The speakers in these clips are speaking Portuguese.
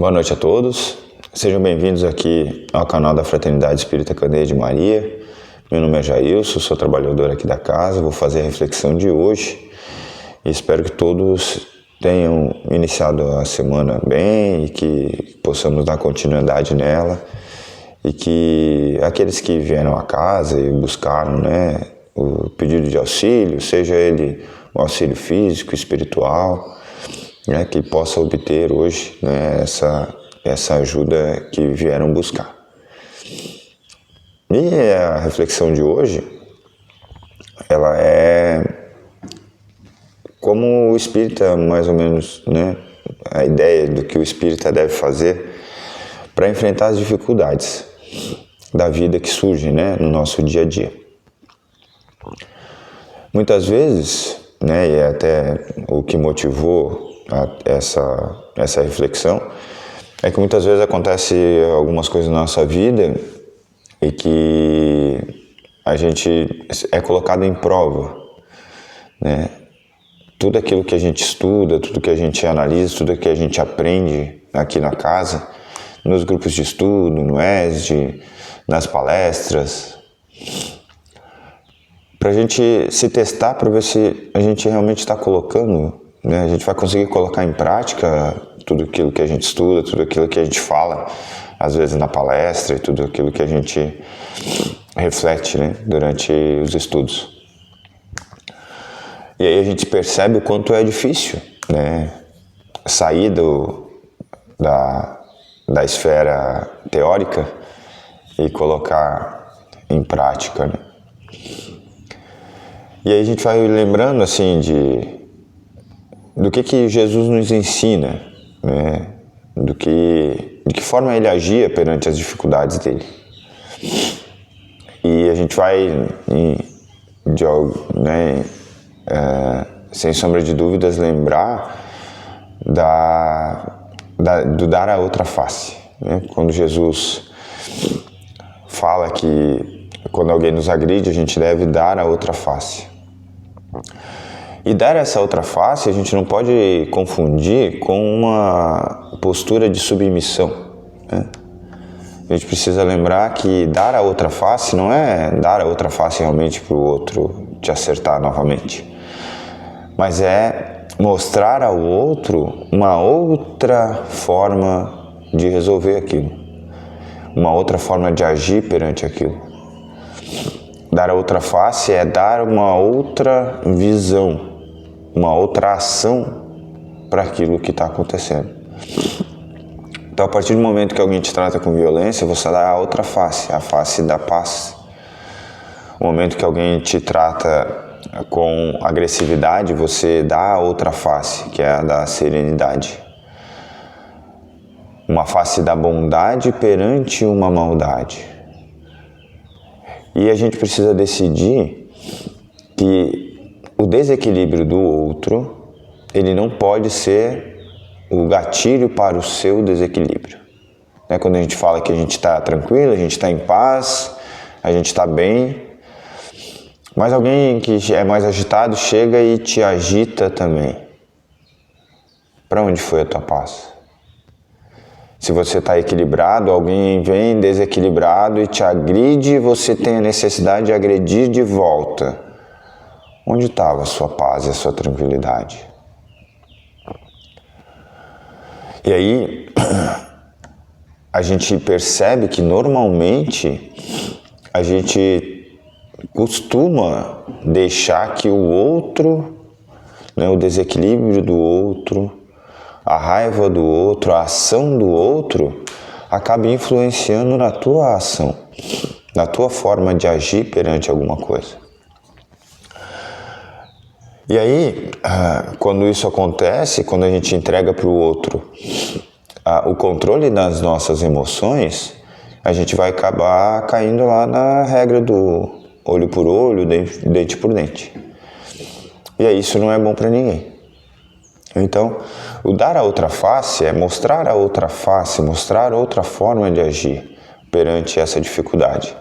Boa noite a todos, sejam bem-vindos aqui ao canal da Fraternidade Espírita Candeia de Maria. Meu nome é Jailson, sou trabalhador aqui da casa, vou fazer a reflexão de hoje e espero que todos tenham iniciado a semana bem e que possamos dar continuidade nela e que aqueles que vieram à casa e buscaram o pedido de auxílio, seja ele o auxílio físico, espiritual, que possa obter hoje essa ajuda que vieram buscar. E a reflexão de hoje, ela é como o espírita, mais ou menos, a ideia do que o espírita deve fazer para enfrentar as dificuldades da vida que surgem no nosso dia a dia. Muitas vezes, e é até o que motivou essa reflexão, é que muitas vezes acontece algumas coisas na nossa vida e que a gente é colocado em prova, Tudo aquilo que a gente estuda, tudo que a gente analisa, tudo que a gente aprende aqui na casa, nos grupos de estudo, no ESD, nas palestras, para a gente se testar, para ver se a gente realmente está colocando, a gente vai conseguir colocar em prática tudo aquilo que a gente estuda, tudo aquilo que a gente fala, às vezes na palestra, e tudo aquilo que a gente reflete durante os estudos. E aí a gente percebe o quanto é difícil sair da esfera teórica e colocar em prática. E aí a gente vai lembrando assim do que Jesus nos ensina, de que forma ele agia perante as dificuldades dele. E a gente vai, sem sombra de dúvidas, lembrar do dar a outra face. Quando Jesus fala que quando alguém nos agride, a gente deve dar a outra face. E dar essa outra face a gente não pode confundir com uma postura de submissão. A gente precisa lembrar que dar a outra face não é dar a outra face realmente para o outro te acertar novamente, mas é mostrar ao outro uma outra forma de resolver aquilo, uma outra forma de agir perante aquilo. Dar a outra face é dar uma outra visão, uma outra ação para aquilo que está acontecendo. Então, a partir do momento que alguém te trata com violência, você dá a outra face, a face da paz. O momento que alguém te trata com agressividade, você dá a outra face, que é a da serenidade. Uma face da bondade perante uma maldade. E a gente precisa decidir que o desequilíbrio do outro, ele não pode ser o gatilho para o seu desequilíbrio. Quando a gente fala que a gente está tranquilo, a gente está em paz, a gente está bem, mas alguém que é mais agitado chega e te agita também. Para onde foi a tua paz? Se você está equilibrado, alguém vem desequilibrado e te agride, você tem a necessidade de agredir de volta. Onde estava a sua paz e a sua tranquilidade? E aí, a gente percebe que normalmente a gente costuma deixar que o outro, o desequilíbrio do outro, a raiva do outro, a ação do outro, acabe influenciando na tua ação, na tua forma de agir perante alguma coisa. E aí, quando isso acontece, quando a gente entrega para o outro o controle das nossas emoções, a gente vai acabar caindo lá na regra do olho por olho, dente por dente. E aí isso não é bom para ninguém. Então, o dar a outra face é mostrar a outra face, mostrar outra forma de agir perante essa dificuldade.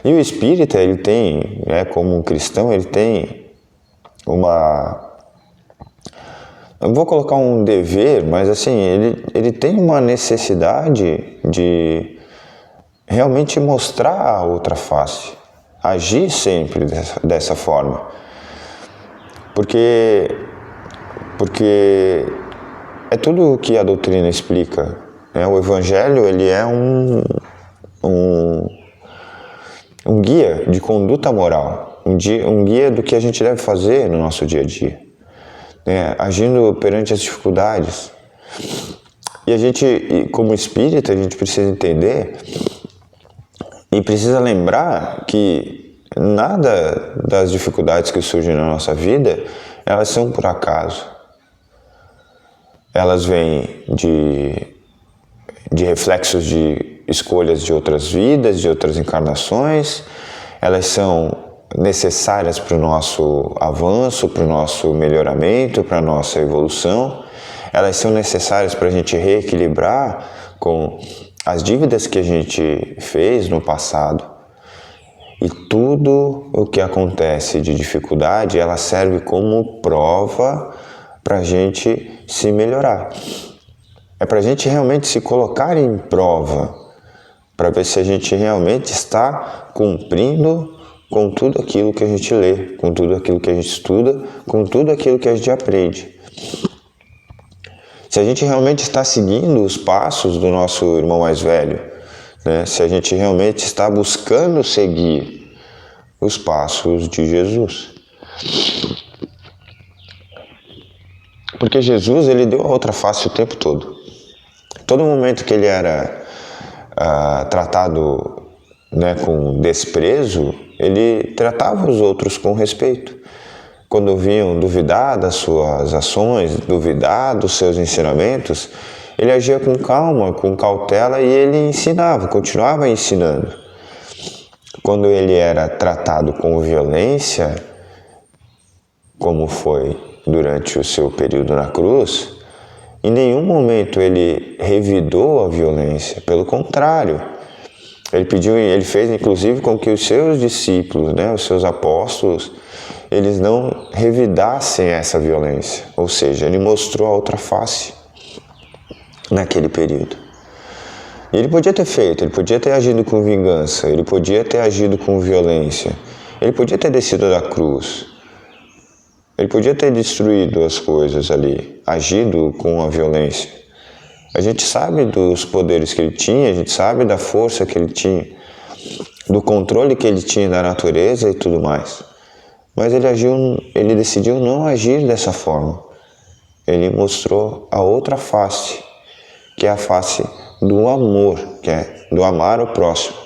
E o espírita, ele tem, como um cristão, ele tem eu vou colocar um dever, mas assim, ele tem uma necessidade de realmente mostrar a outra face, agir sempre dessa forma, porque é tudo o que a doutrina explica, né? O Evangelho, ele é um guia de conduta moral, um guia do que a gente deve fazer no nosso dia a dia, né? Agindo perante as dificuldades. E a gente, como espírita, a gente precisa entender e precisa lembrar que nada das dificuldades que surgem na nossa vida, elas são por acaso. Elas vêm de reflexos de escolhas de outras vidas, de outras encarnações. Elas são necessárias para o nosso avanço, para o nosso melhoramento, para a nossa evolução. Elas são necessárias para a gente reequilibrar com as dívidas que a gente fez no passado. E tudo o que acontece de dificuldade, ela serve como prova para a gente se melhorar. É para a gente realmente se colocar em prova, para ver se a gente realmente está cumprindo com tudo aquilo que a gente lê, com tudo aquilo que a gente estuda, com tudo aquilo que a gente aprende. Se a gente realmente está seguindo os passos do nosso irmão mais velho, né? Se a gente realmente está buscando seguir os passos de Jesus. Porque Jesus, ele deu a outra face o tempo todo. Todo momento que ele era tratado, né, com desprezo, ele tratava os outros com respeito. Quando vinham duvidar das suas ações, duvidar dos seus ensinamentos, ele agia com calma, com cautela, e ele ensinava, continuava ensinando. Quando ele era tratado com violência, como foi durante o seu período na cruz, em nenhum momento ele revidou a violência, pelo contrário, ele fez inclusive com que os seus discípulos, né, os seus apóstolos, eles não revidassem essa violência, ou seja, ele mostrou a outra face naquele período. E ele podia ter feito, ele podia ter agido com vingança, ele podia ter agido com violência, ele podia ter descido da cruz, ele podia ter destruído as coisas ali, agido com a violência. A gente sabe dos poderes que ele tinha, a gente sabe da força que ele tinha, do controle que ele tinha da natureza e tudo mais. Mas ele decidiu não agir dessa forma. Ele mostrou a outra face, que é a face do amor, que é do amar o próximo.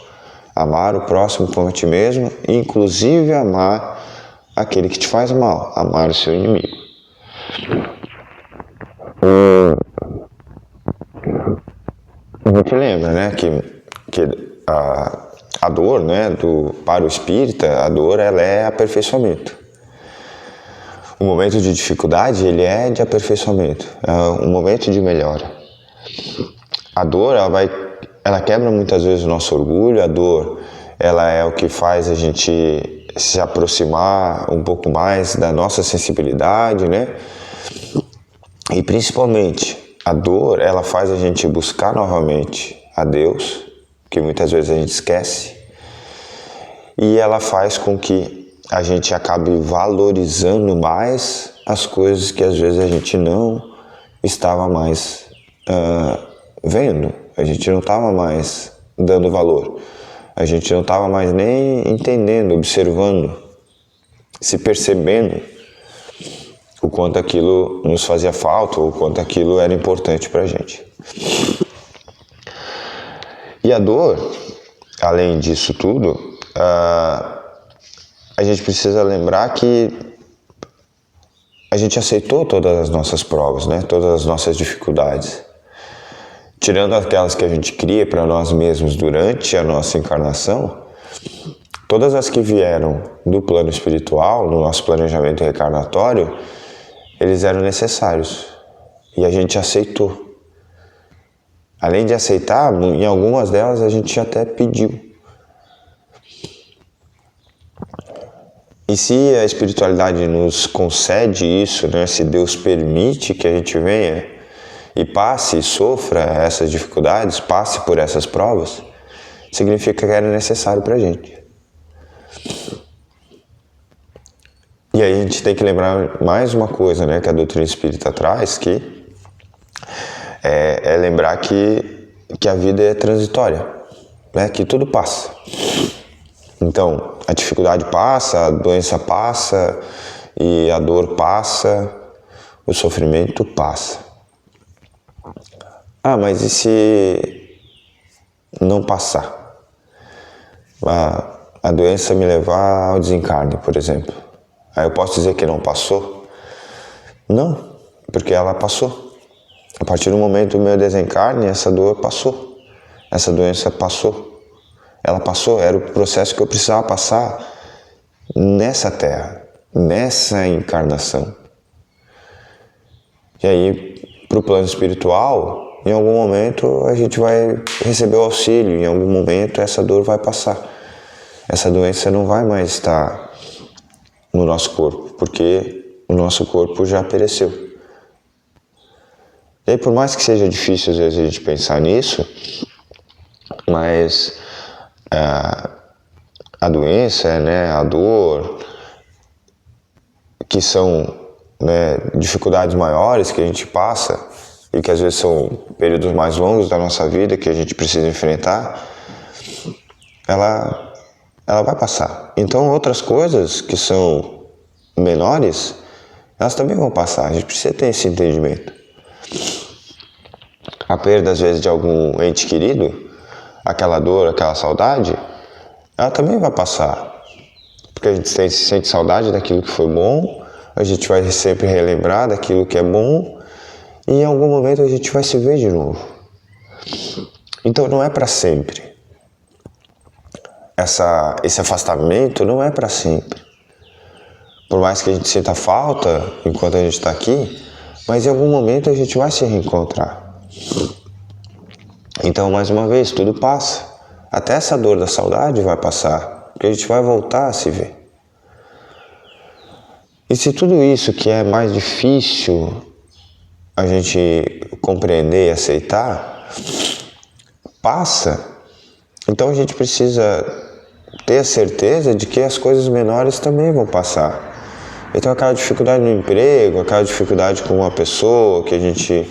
Amar o próximo como a ti mesmo, inclusive amar aquele que te faz mal, amar o seu inimigo. A gente lembra, né, que a dor, né, para o espírita, a dor, ela é aperfeiçoamento. O momento de dificuldade, ele é de aperfeiçoamento, é um momento de melhora. A dor, ela quebra muitas vezes o nosso orgulho, a dor, ela é o que faz a gente se aproximar um pouco mais da nossa sensibilidade, né? E principalmente, a dor, ela faz a gente buscar novamente a Deus, que muitas vezes a gente esquece, e ela faz com que a gente acabe valorizando mais as coisas que às vezes a gente não estava mais vendo, a gente não estava mais dando valor, a gente não estava mais nem entendendo, observando, se percebendo o quanto aquilo nos fazia falta, ou o quanto aquilo era importante para a gente. E a dor, além disso tudo, a gente precisa lembrar que a gente aceitou todas as nossas provas, né? Todas as nossas dificuldades. Tirando aquelas que a gente cria para nós mesmos durante a nossa encarnação, todas as que vieram do plano espiritual, no nosso planejamento reencarnatório, eles eram necessários e a gente aceitou. Além de aceitar, em algumas delas a gente até pediu. E se a espiritualidade nos concede isso, né? Se Deus permite que a gente venha e passe e sofra essas dificuldades, passe por essas provas, significa que era necessário pra gente. E aí a gente tem que lembrar mais uma coisa, né, que a doutrina espírita traz, que é lembrar que a vida é transitória, né, que tudo passa. Então, a dificuldade passa, a doença passa, e a dor passa, o sofrimento passa. Ah, mas e se não passar? A doença me levar ao desencarne, por exemplo. Aí eu posso dizer que não passou? Não, porque ela passou. A partir do momento do meu desencarne, essa dor passou. Essa doença passou. Ela passou, era o processo que eu precisava passar nessa terra, nessa encarnação. E aí, para o plano espiritual, em algum momento a gente vai receber o auxílio, em algum momento essa dor vai passar. Essa doença não vai mais estar no nosso corpo, porque o nosso corpo já pereceu. E aí, por mais que seja difícil às vezes a gente pensar nisso, mas a doença, né, a dor, que são, né, dificuldades maiores que a gente passa e que às vezes são períodos mais longos da nossa vida que a gente precisa enfrentar, ela vai passar. Então outras coisas que são menores, elas também vão passar. A gente precisa ter esse entendimento. A perda às vezes de algum ente querido, aquela dor, aquela saudade, ela também vai passar, porque a gente sente saudade daquilo que foi bom, a gente vai sempre relembrar daquilo que é bom, e em algum momento a gente vai se ver de novo. Então não é para sempre. Esse afastamento não é para sempre. Por mais que a gente sinta falta enquanto a gente está aqui, mas em algum momento a gente vai se reencontrar. Então, mais uma vez, tudo passa. Até essa dor da saudade vai passar, porque a gente vai voltar a se ver. E se tudo isso que é mais difícil a gente compreender e aceitar, passa, então a gente precisa ter a certeza de que as coisas menores também vão passar. Então aquela dificuldade no emprego, aquela dificuldade com uma pessoa que a gente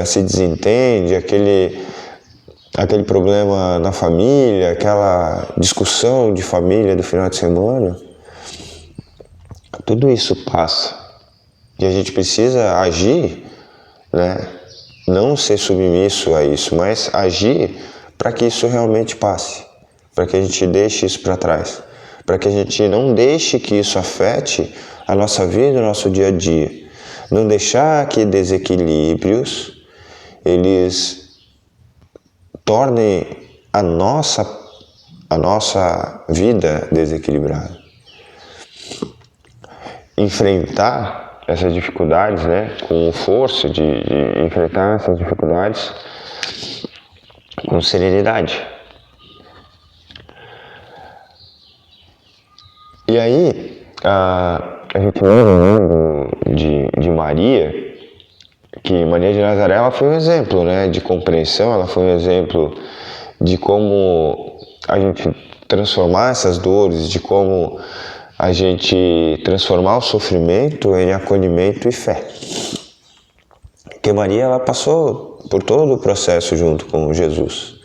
se desentende, aquele problema na família, aquela discussão de família do final de semana, tudo isso passa. E a gente precisa agir, né? Não ser submisso a isso, mas agir para que isso realmente passe, para que a gente deixe isso para trás, para que a gente não deixe que isso afete a nossa vida, o nosso dia a dia. Não deixar que desequilíbrios, eles tornem a nossa vida desequilibrada. Enfrentar essas dificuldades, né, com força de enfrentar essas dificuldades com serenidade. E aí, a gente lembra de Maria, que Maria de Nazaré, ela foi um exemplo, né, de compreensão, ela foi um exemplo de como a gente transformar essas dores, de como a gente transformar o sofrimento em acolhimento e fé. Porque Maria, ela passou por todo o processo junto com Jesus.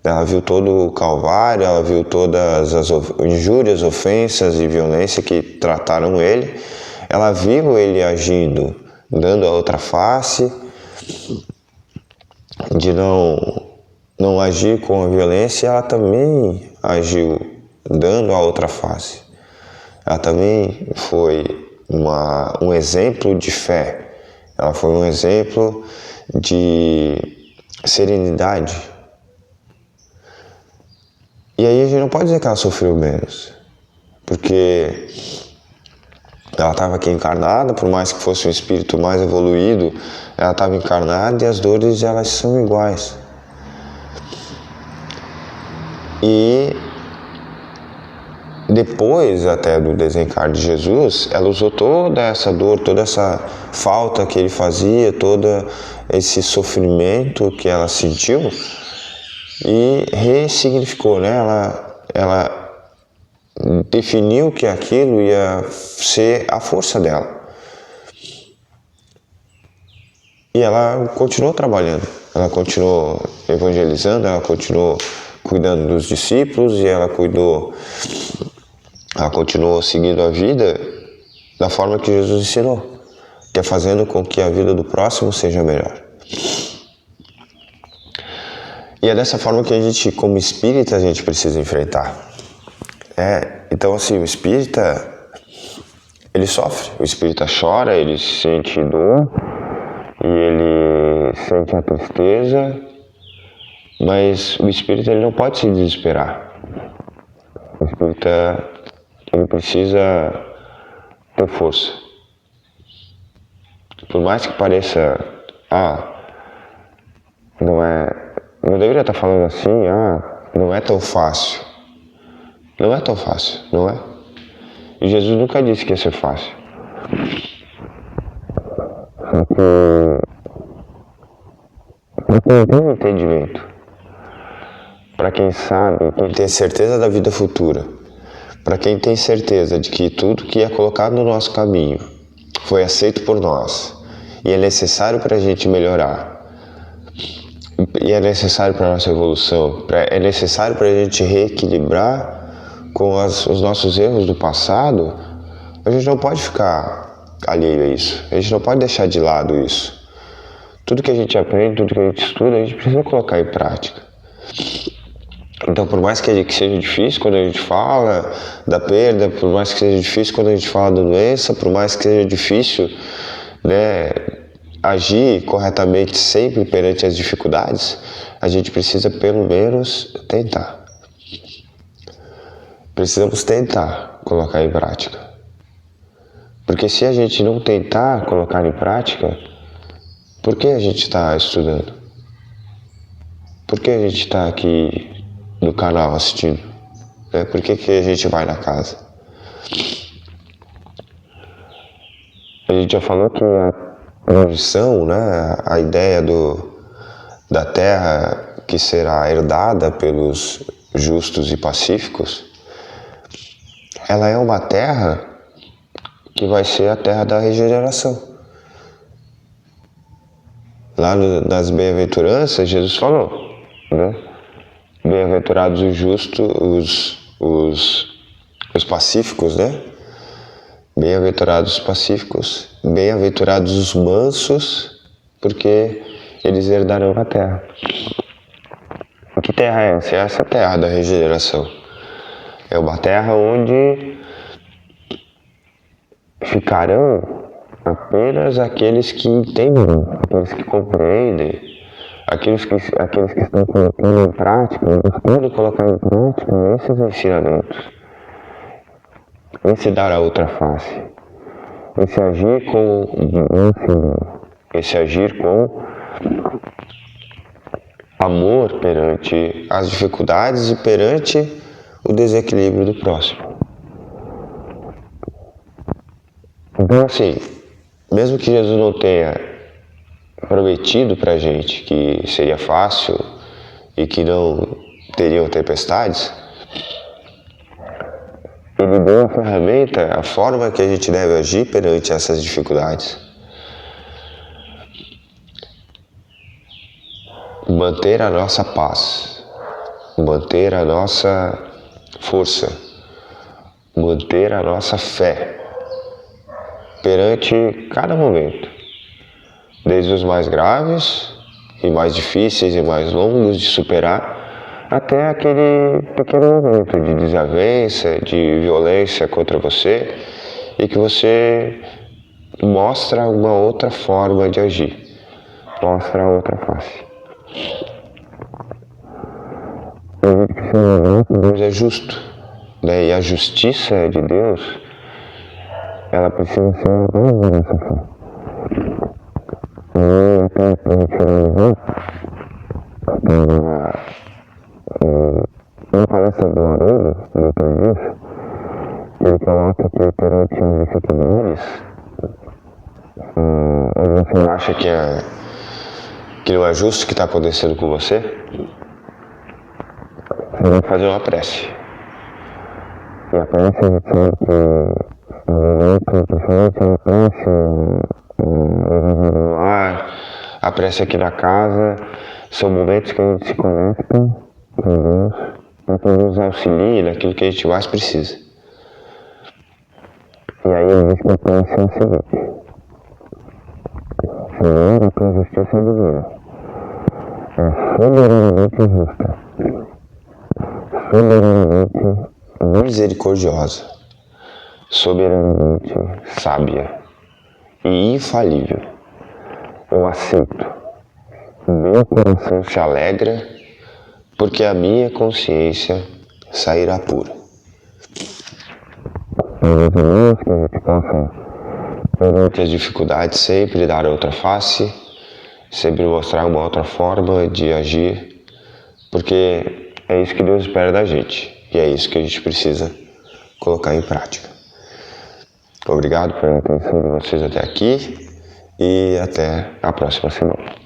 Ela viu todo o Calvário, ela viu todas as injúrias, ofensas e violência que trataram ele. Ela viu ele agindo, dando a outra face, de não agir com a violência, ela também agiu dando a outra face. Ela também foi um exemplo de fé, ela foi um exemplo de serenidade. E aí a gente não pode dizer que ela sofreu menos, porque ela estava aqui encarnada, por mais que fosse um espírito mais evoluído, ela estava encarnada e as dores elas são iguais. E depois até do desencarne de Jesus, ela usou toda essa dor, toda essa falta que ele fazia, todo esse sofrimento que ela sentiu e ressignificou, né? Ela definiu que aquilo ia ser a força dela. E ela continuou trabalhando, ela continuou evangelizando, ela continuou cuidando dos discípulos e ela continuou seguindo a vida da forma que Jesus ensinou, que é fazendo com que a vida do próximo seja melhor. E é dessa forma que a gente, como espírita, a gente precisa enfrentar. Então, assim, o espírita, ele sofre, o espírita chora, ele sente dor e ele sente a tristeza, mas o espírita ele não pode se desesperar. O espírita ele precisa ter força. Por mais que pareça, não deveria estar falando assim, não é tão fácil. Não é tão fácil, não é? E Jesus nunca disse que ia ser fácil. Só que para quem tem entendimento, para quem sabe, quem tem certeza da vida futura, para quem tem certeza de que tudo que é colocado no nosso caminho foi aceito por nós e é necessário para a gente melhorar, e é necessário para a nossa evolução, é necessário para a gente reequilibrar com os nossos erros do passado, a gente não pode ficar alheio a isso, a gente não pode deixar de lado isso. Tudo que a gente aprende, tudo que a gente estuda, a gente precisa colocar em prática. Então, por mais que seja difícil quando a gente fala da perda, por mais que seja difícil quando a gente fala da doença, por mais que seja difícil, né, agir corretamente sempre perante as dificuldades, a gente precisa pelo menos tentar. Precisamos tentar colocar em prática. Porque se a gente não tentar colocar em prática, por que a gente está estudando? Por que a gente está aqui no canal assistindo? Por que a gente vai na casa? A gente já falou que a missão, né, a ideia da terra que será herdada pelos justos e pacíficos, ela é uma terra que vai ser a terra da regeneração. Lá nas bem-aventuranças, Jesus falou, né? Bem-aventurados os justos, os pacíficos, né? Bem-aventurados os pacíficos, bem-aventurados os mansos, porque eles herdarão a terra. Que terra é essa? É essa terra da regeneração. É uma terra onde ficarão apenas aqueles que entendem, aqueles que compreendem, aqueles que estão colocando em prática, buscando colocar em prática esses ensinamentos. Esse dar a outra face, esse agir com esse agir com amor perante as dificuldades e perante o desequilíbrio do próximo. Então, assim, mesmo que Jesus não tenha prometido pra gente que seria fácil e que não teriam tempestades, ele deu a ferramenta, a forma que a gente deve agir perante essas dificuldades. Manter a nossa paz, manter a nossa força, manter a nossa fé perante cada momento, desde os mais graves e mais difíceis e mais longos de superar, até aquele pequeno momento de desavença, de violência contra você, e que você mostra uma outra forma de agir, mostra a outra face. Deus é justo, né? E a justiça de Deus, ela precisa ser uma nessa fé. Uma palestra do Haroldo, do Dr. Dias, ajuste que está acontecendo com você, você vai fazer uma prece. E a prece é a prece aqui na casa, são momentos que a gente se conecta com Deus, para que Deus nos auxilie naquilo que a gente mais precisa. E aí ele diz que a prece é o seguinte: Senhor, a tua justiça divina é soberanamente justa, soberanamente misericordiosa, soberanamente sábia e infalível. Eu aceito. Meu coração se alegra, porque a minha consciência sairá pura. Meus irmãos, que a gente possa, perante as dificuldades, sempre dar outra face, sempre mostrar uma outra forma de agir, porque é isso que Deus espera da gente, e é isso que a gente precisa colocar em prática. Obrigado pela atenção de vocês até aqui, e até a próxima semana.